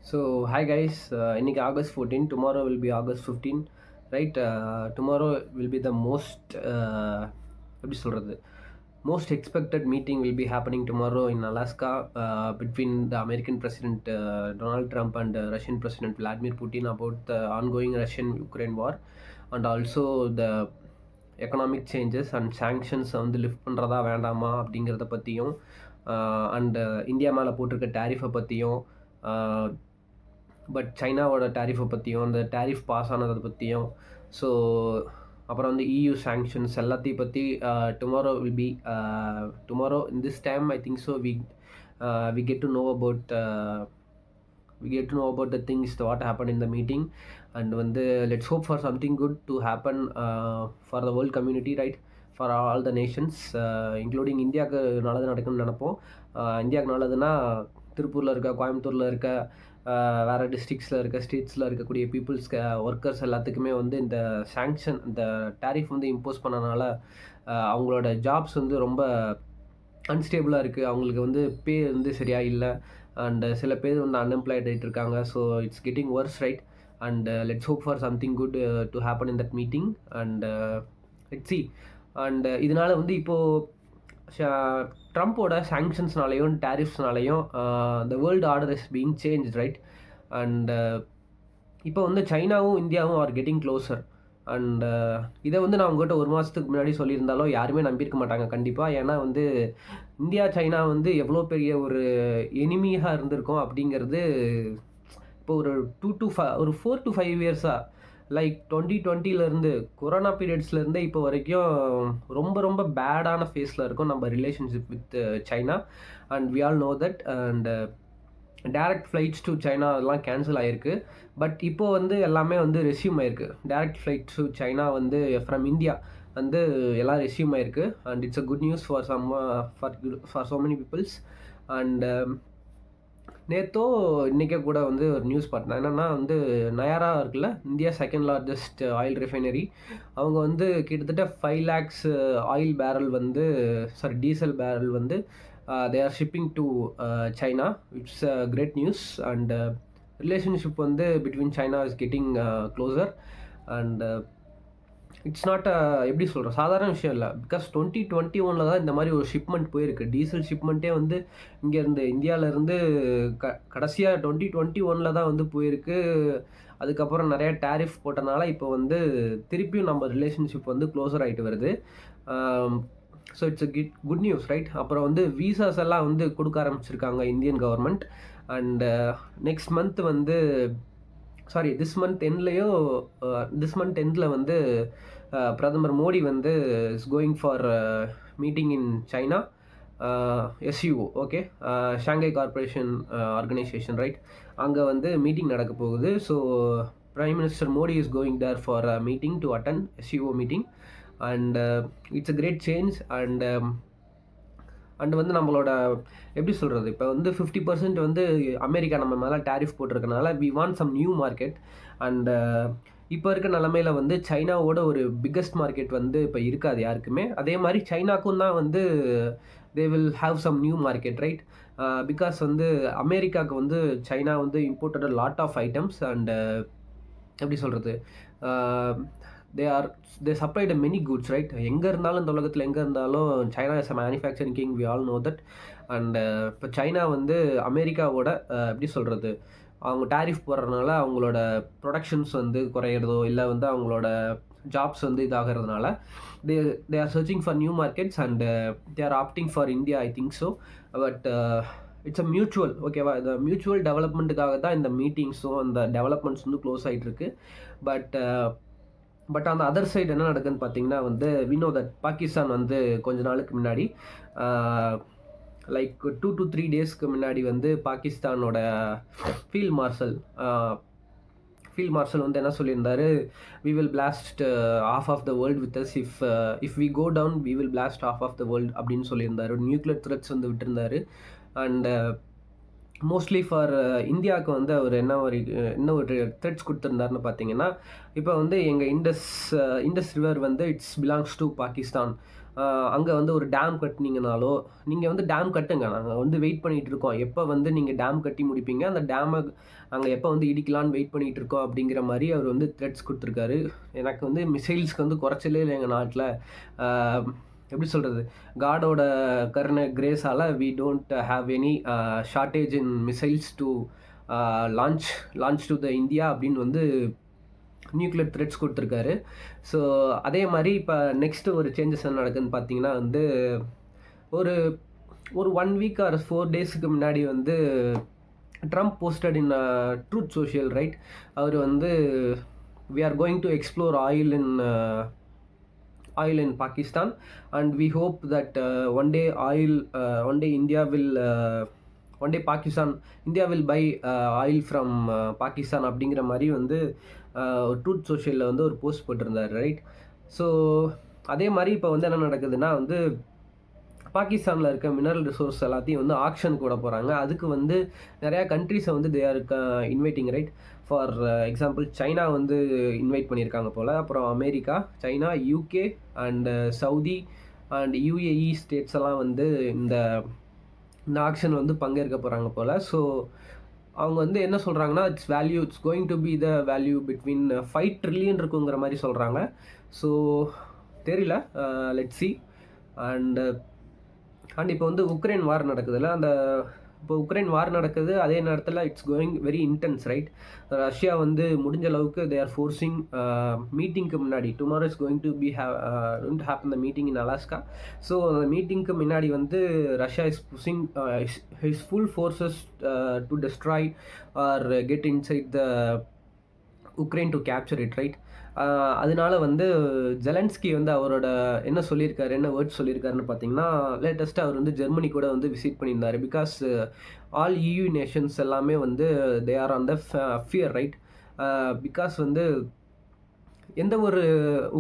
So, hi guys, இன்னைக்கு August 14, tomorrow will be August 15, right? Tomorrow will be the எப்படி சொல்கிறது, most expected meeting will be happening tomorrow in Alaska between the American President Donald Trump and Russian President Vladimir Putin about the ongoing Russian-Ukraine war and also the economic changes and சாங்ஷன்ஸை வந்து lift பண்ணுறதா வேண்டாமா அப்படிங்கிறத பற்றியும் and India மேலே போட்டிருக்க டேரிஃபை பற்றியும் but சைனாவோட டேரிஃபை பற்றியும் அந்த டேரிஃப் பாஸ் ஆனதை பற்றியும் ஸோ அப்புறம் வந்து இயூ சாங்ஷன்ஸ் எல்லாத்தையும் பற்றி tomorrow in this time I think so we get to know about the things what happened in the meeting and வந்து let's hope for something good to happen for the world community, right? For all the nations including இந்தியாவுக்கு நல்லது நடக்கும்னு நினைப்போம். இந்தியாவுக்கு நல்லதுன்னா திருப்பூரில் இருக்க, கோயம்புத்தூரில் இருக்க, வேறு டிஸ்ட்ரிக்ஸில் இருக்க, ஸ்டேட்ஸில் இருக்கக்கூடிய பீப்புள்ஸ்க்கு, ஒர்க்கர்ஸ் எல்லாத்துக்குமே வந்து இந்த சாங்ஷன், இந்த டேரிஃப் வந்து இம்போஸ் பண்ணனால அவங்களோட ஜாப்ஸ் வந்து ரொம்ப அன்ஸ்டேபிளாக இருக்குது. அவங்களுக்கு வந்து பே வந்து சரியாக இல்லை அண்ட் சில பேர் வந்து அன்எம்ப்ளாய்ட் ஆகிட்டு இருக்காங்க. So it's getting worse, right? And let's hope for something good to happen in that meeting and let's see. And இதனால் வந்து இப்போது ட்ரம்ப்போட சாங்ஷன்ஸ்னாலையும் டேரிஃப்ஸ்னாலையும் the world order is being change, right? And இப்போ வந்து சைனாவும் இந்தியாவும் ஆர் கெட்டிங் க்ளோசர் அண்ட் இதை வந்து நான் உங்கள்கிட்ட ஒரு மாதத்துக்கு முன்னாடி சொல்லியிருந்தாலும் யாருமே நம்பியிருக்க மாட்டாங்க கண்டிப்பாக. ஏன்னா வந்து இந்தியா சைனா வந்து எவ்வளோ பெரிய ஒரு எனிமியாக இருந்திருக்கோம் அப்படிங்கிறது இப்போ ஒரு 4 to 5 இயர்ஸாக, லைக் 2020 கொரோனா பீரியட்ஸ்லேருந்து இப்போ வரைக்கும் ரொம்ப ரொம்ப பேடான ஃபேஸில் இருக்கும் நம்ம relationship with China and we all know that. And direct flights to China அதெல்லாம் கேன்சல் ஆகிருக்கு. பட் இப்போது வந்து எல்லாமே வந்து ரெஸ்யூம் ஆகிருக்கு. டேரக்ட் ஃப்ளைட்ஸ் டு சைனா வந்து ஃப்ரம் இந்தியா வந்து எல்லாம் ரெஸ்யூம் ஆகிருக்கு and it's a good news for so many peoples. And நேற்றோ இன்றைக்கே கூட வந்து ஒரு நியூஸ் பார்த்தேன். என்னென்னா வந்து நயாரா இருக்குல்ல, India second largest oil refinery, அவங்க வந்து கிட்டத்தட்ட 5 lakhs ஆயில் பேரல் வந்து டீசல் பேரல் வந்து they are shipping to China. It's great news and relationship வந்து between China is getting closer and it's not எப்படி சொல்கிறோம், சாதாரண விஷயம் இல்லை. பிகாஸ் 2021 தான் இந்த மாதிரி ஒரு ஷிப்மெண்ட் போயிருக்கு. டீசல் ஷிப்மெண்ட்டே வந்து இங்கேருந்து இந்தியாவிலேருந்து கடைசியாக 2021 தான் வந்து போயிருக்கு. அதுக்கப்புறம் நிறையா டேரிஃப் போட்டனால இப்போ வந்து திருப்பியும் நம்ம ரிலேஷன்ஷிப் வந்து க்ளோஸர் ஆகிட்டு வருது. So it's a good news, right? அப்புறம் வந்து வீசாஸ் எல்லாம் வந்து கொடுக்க ஆரம்பிச்சிருக்காங்க Indian government. And next month வந்து திஸ் மந்த் எண்ட்ல வந்து பிரதமர் மோடி வந்து is going for meeting in China, SCO, okay, Shanghai corporation organisation, right? அங்கே வந்து மீட்டிங் நடக்க போகுது. So prime minister Modi is going there for meeting to attend SCO meeting and it's a great change. And வந்து நம்மளோட எப்படி சொல்கிறது, இப்போ வந்து 50% வந்து அமெரிக்கா நம்ம மேலே டேரிஃப் போட்டிருக்கனால we want some new market. And இப்போ இருக்க நிலமையில வந்து சைனாவோட ஒரு பிக்கஸ்ட் மார்க்கெட் வந்து இப்போ இருக்காது யாருக்குமே. அதே மாதிரி சைனாக்கும் தான் வந்து they will have some new market, right? Because வந்து அமெரிக்காவுக்கு வந்து சைனா வந்து imported lot of items and எப்படி சொல்கிறது, they supplied many goods, right? எங்கே இருந்தாலும் இந்த உலகத்தில் எங்கே இருந்தாலும் China is a manufacturing king, we all know that. And இப்போ சைனா வந்து அமெரிக்காவோட எப்படி சொல்கிறது, அவங்க டேரிஃப் போடுறதுனால அவங்களோட ப்ரொடக்ஷன்ஸ் வந்து குறையிறதோ இல்லை வந்து அவங்களோட ஜாப்ஸ் வந்து இதாகிறதுனால they are searching for new markets and they are opting for India, I think so. But it's a mutual, ஓகேவா? இந்த மியூச்சுவல் டெவலப்மெண்ட்டுக்காக தான் இந்த மீட்டிங்ஸும் அந்த டெவலப்மெண்ட்ஸ் வந்து க்ளோஸ் ஆகிட்டு இருக்கு. பட் அந்த அதர் சைடு என்ன நடக்குதுன்னு பார்த்தீங்கன்னா வந்து வி நோ தட் பாகிஸ்தான் வந்து கொஞ்ச நாளுக்கு முன்னாடி லைக் 2 to 3 டேஸ்க்கு முன்னாடி வந்து பாகிஸ்தானோட ஃபீல்ட் மார்ஷல் வந்து என்ன சொல்லியிருந்தாரு, we will blast half of the world with us if we go down we will blast half of the world அப்படின்னு சொல்லியிருந்தாரு. நியூக்ளியர் த்ரெட்ஸ் வந்து விட்டுருந்தாரு. அண்ட் மோஸ்ட்லி ஃபார் இந்தியாவுக்கு வந்து அவர் என்ன ஒரு த்ரெட்ஸ் கொடுத்துருந்தாருன்னு பார்த்தீங்கன்னா, இப்போ வந்து எங்கள் இண்டஸ் ரிவர் வந்து இட்ஸ் பிலாங்ஸ் டு பாகிஸ்தான் அங்கே வந்து ஒரு டேம் கட்டினீங்கனாலோ, நீங்கள் வந்து டேம் கட்டுங்க. நாங்கள் வந்து வெயிட் பண்ணிகிட்டு இருக்கோம். எப்போ வந்து நீங்கள் டேம் கட்டி முடிப்பீங்க, அந்த டேமை நாங்கள் எப்போ வந்து இடிக்கலான்னு வெயிட் பண்ணிகிட்டு இருக்கோம் அப்படிங்கிற மாதிரி அவர் வந்து த்ரெட்ஸ் கொடுத்துருக்காரு. எனக்கு வந்து மிசைல்ஸ்க்கு வந்து குறைச்சலே இல்லை எங்கள் நாட்டில். எப்படி சொல்கிறது, காடோட கருணை கிரேஸால் we don't have any shortage in missiles to launch to the India அப்படின்னு வந்து நியூக்ளியர் த்ரெட்ஸ் கொடுத்துருக்காரு. ஸோ அதே மாதிரி இப்போ நெக்ஸ்ட்டு ஒரு சேஞ்சஸ் என்ன நடக்குதுன்னு பார்த்தீங்கன்னா வந்து ஒரு ஒரு 1 வீக் ஆர் 4 டேஸுக்கு முன்னாடி வந்து Trump posted in Truth Social right. அவர் வந்து we are going to explore oil in Pakistan and we hope that one day India will buy oil from Pakistan அப்படிங்கிற மாதிரி வந்து ட்ரூத் சோஷியலில் வந்து ஒரு போஸ்ட் போட்டிருந்தார் ரைட். ஸோ அதே மாதிரி இப்போ வந்து என்ன நடக்குதுன்னா வந்து பாகிஸ்தானில் இருக்க மினரல் ரிசோர்ஸ் எல்லாத்தையும் வந்து ஆக்ஷனுக்கு விட போகிறாங்க. அதுக்கு வந்து நிறையா கண்ட்ரீஸை வந்து they are inviting right. For example China வந்து இன்வைட் பண்ணியிருக்காங்க போல், அப்புறம் America, China, UK and Saudi and UAE states எல்லாம் வந்து இந்த ஆக்ஷன் வந்து பங்கேற்க போகிறாங்க போல். ஸோ அவங்க வந்து என்ன சொல்கிறாங்கன்னா, it's going to be the value between 5 trillion இருக்குங்கிற மாதிரி சொல்கிறாங்க. ஸோ தெரியல, லெட்ஸ் சி. அண்ட் இப்போ வந்து உக்ரைன் வார் நடக்குதுல்ல, இப்போ உக்ரைன் வார் நடக்குது, அதே நேரத்தில் it's going very intense right. Russia வந்து முடிஞ்ச அளவுக்கு தே ஆர் ஃபோர்ஸிங் மீட்டிங்க்கு முன்னாடி, tomorrow is going to happen the meeting in Alaska. So அந்த மீட்டிங்க்கு முன்னாடி வந்து Russia is pushing his full forces to destroy or get inside the Ukraine to capture it right. அதனால வந்து ஜெலன்ஸ்கி வந்து அவரோட என்ன வேர்ட்ஸ் சொல்லியிருக்காருன்னு பார்த்தீங்கன்னா, லேட்டஸ்ட்டாக அவர் வந்து ஜெர்மனி கூட வந்து விசிட் பண்ணியிருந்தார். பிகாஸ் ஆல் EU நேஷன்ஸ் எல்லாமே வந்து they are on the fear right. Because வந்து எந்த ஒரு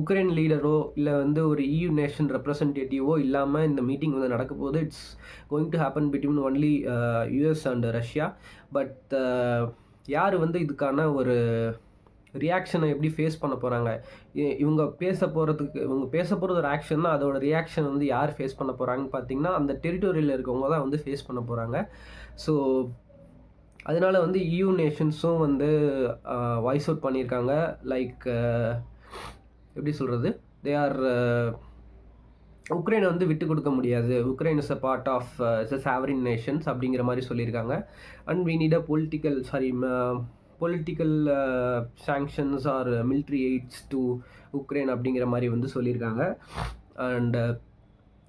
உக்ரைன் லீடரோ இல்லை வந்து ஒரு EU நேஷன் ரெப்ரசன்டேட்டிவோ இல்லாமல் இந்த மீட்டிங் வந்து நடக்க போது. It's going to happen between only US and Russia. But யார் வந்து இதுக்கான ஒரு ரியாக்ஷனை எப்படி ஃபேஸ் பண்ண போகிறாங்க, இவங்க பேச போகிறது ஒரு ஆக்ஷன்னா அதோட ரியாக்ஷன் வந்து யார் ஃபேஸ் பண்ண போகிறாங்கன்னு பார்த்தீங்கன்னா, அந்த டெரிட்டோரியில் இருக்கவங்க தான் வந்து ஃபேஸ் பண்ண போகிறாங்க. ஸோ அதனால வந்து EU நேஷன்ஸும் வந்து வாய்ஸ் அவுட் பண்ணியிருக்காங்க. லைக் எப்படி சொல்கிறது, தே ஆர் உக்ரைனை வந்து விட்டு கொடுக்க முடியாது, Ukraine is a part of sovereign nations அப்படிங்கிற மாதிரி சொல்லியிருக்காங்க. And we need a political sanctions or military aids to Ukraine அப்படிங்கிற மாதிரி வந்து சொல்லியிருக்காங்க. அண்ட்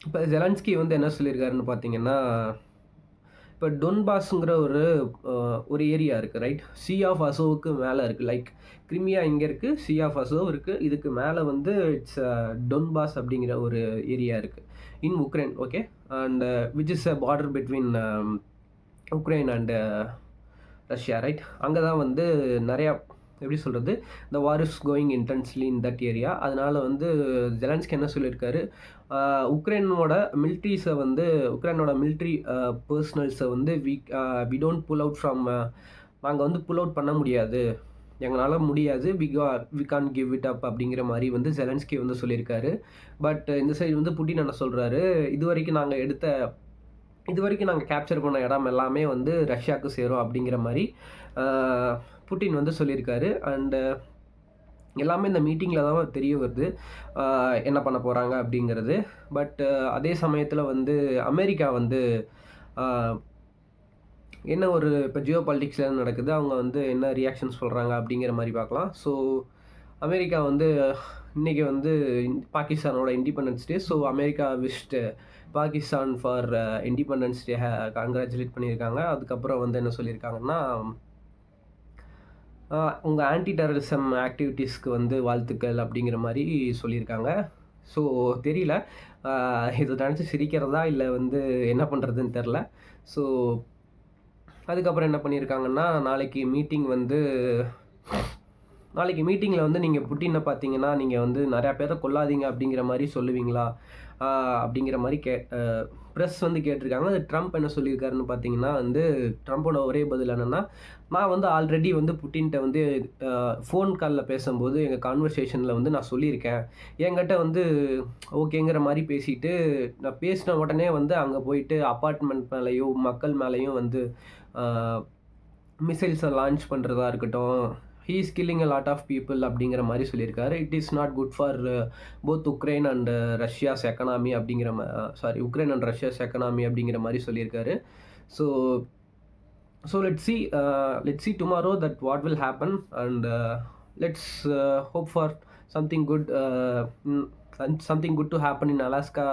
இப்போ ஜெலன்ஸ்கி வந்து என்ன சொல்லியிருக்காருன்னு பார்த்தீங்கன்னா, இப்போ டொன்பாஸுங்கிற ஒரு ஏரியா இருக்குது ரைட். சி ஆஃப் அசோவுக்கு மேலே இருக்குது. லைக் கிரிமியா இங்கே இருக்குது, சி ஆஃப் அசோ இருக்குது, இதுக்கு மேலே வந்து இட்ஸ் டொன்பாஸ் அப்படிங்கிற ஒரு ஏரியா இருக்குது in Ukraine. Okay. And which is a border between Ukraine and Russia right. அங்கே தான் வந்து நிறையா எப்படி சொல்கிறது, இந்த war is going intensely in that area. அதனால் வந்து ஜெலன்ஸ்கி என்ன சொல்லியிருக்காரு, உக்ரைனோட மிலிட்ரி பர்சனல்ஸை வந்து we don't pull out from, நாங்கள் வந்து புல் அவுட் பண்ண முடியாது, எங்களால் முடியாது, we can give it up அப்படிங்கிற மாதிரி வந்து ஜெலன்ஸ்கி வந்து சொல்லியிருக்காரு. பட் இந்த சைடு வந்து புட்டின் என்ன சொல்கிறாரு, இது வரைக்கும் நாங்கள் கேப்சர் பண்ண இடம் எல்லாமே வந்து ரஷ்யாவுக்கு சேரும் அப்படிங்கிற மாதிரி புட்டின் வந்து சொல்லியிருக்காரு. அண்டு எல்லாமே இந்த மீட்டிங்கில் தான் தெரிய வருது என்ன பண்ண போகிறாங்க அப்படிங்கிறது. பட் அதே சமயத்தில் வந்து அமெரிக்கா வந்து என்ன இப்போ ஜியோ பாலிட்டிக்ஸில் நடக்குது, அவங்க வந்து என்ன ரியாக்ஷன் சொல்கிறாங்க அப்படிங்கிற மாதிரி பார்க்கலாம். ஸோ அமெரிக்கா வந்து இன்றைக்கி வந்து பாகிஸ்தானோட independence day. So America wished Pakistan for independence day congratulate பண்ணியிருக்காங்க. அதுக்கப்புறம் வந்து என்ன சொல்லியிருக்காங்கன்னா, உங்கள் ஆன்டி டெரரிசம் ஆக்டிவிட்டீஸ்க்கு வந்து வாழ்த்துக்கள் அப்படிங்கிற மாதிரி சொல்லியிருக்காங்க. ஸோ தெரியல, இதை நினச்சி சிரிக்கிறதா இல்லை வந்து என்ன பண்ணுறதுன்னு தெரில. ஸோ அதுக்கப்புறம் என்ன பண்ணியிருக்காங்கன்னா, நாளைக்கு மீட்டிங்கில் வந்து நீங்கள் புட்டினை பார்த்தீங்கன்னா நீங்கள் வந்து நிறையா பேரை கொல்லாதீங்க அப்படிங்கிற மாதிரி சொல்லுவீங்களா அப்படிங்கிற மாதிரி ப்ரெஸ் வந்து கேட்டிருக்காங்க. அது ட்ரம்ப் என்ன சொல்லியிருக்காருன்னு பார்த்தீங்கன்னா வந்து, ட்ரம்ப்போட ஒரே பதில் என்னன்னா, நான் வந்து ஆல்ரெடி வந்து புட்டின்ட்ட வந்து ஃபோன் காலில் பேசும்போது எங்கள் கான்வர்சேஷனில் வந்து நான் சொல்லியிருக்கேன். என்கிட்ட வந்து ஓகேங்கிற மாரி பேசிட்டு, நான் பேசின உடனே வந்து அங்க போயிட்டு அபார்ட்மெண்ட் மேலயும், மக்கள் மேலயும் வந்து அ மிசைல்ஸ லான்ச் பண்றதா இருக்கட்டும், he is killing a lot of people அப்படிங்கிற மாரி சொல்லியிருக்காரு. It is not good for both Ukraine and Russia's economy அப்படிங்கிற sorry Ukraine and Russia's economy அப்படிங்கிற மாரி சொல்லியிருக்காரு. So so let's see tomorrow that what will happen and let's hope for something good something good to happen in Alaska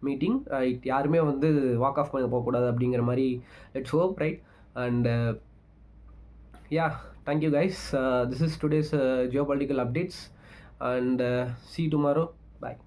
meeting. Right, யாருமே வந்து walk of பண்ண போகக்கூடாது அப்படிங்கிற மாரி let's hope, right. And yeah, thank you guys. This is today's geopolitical updates, and see you tomorrow. Bye.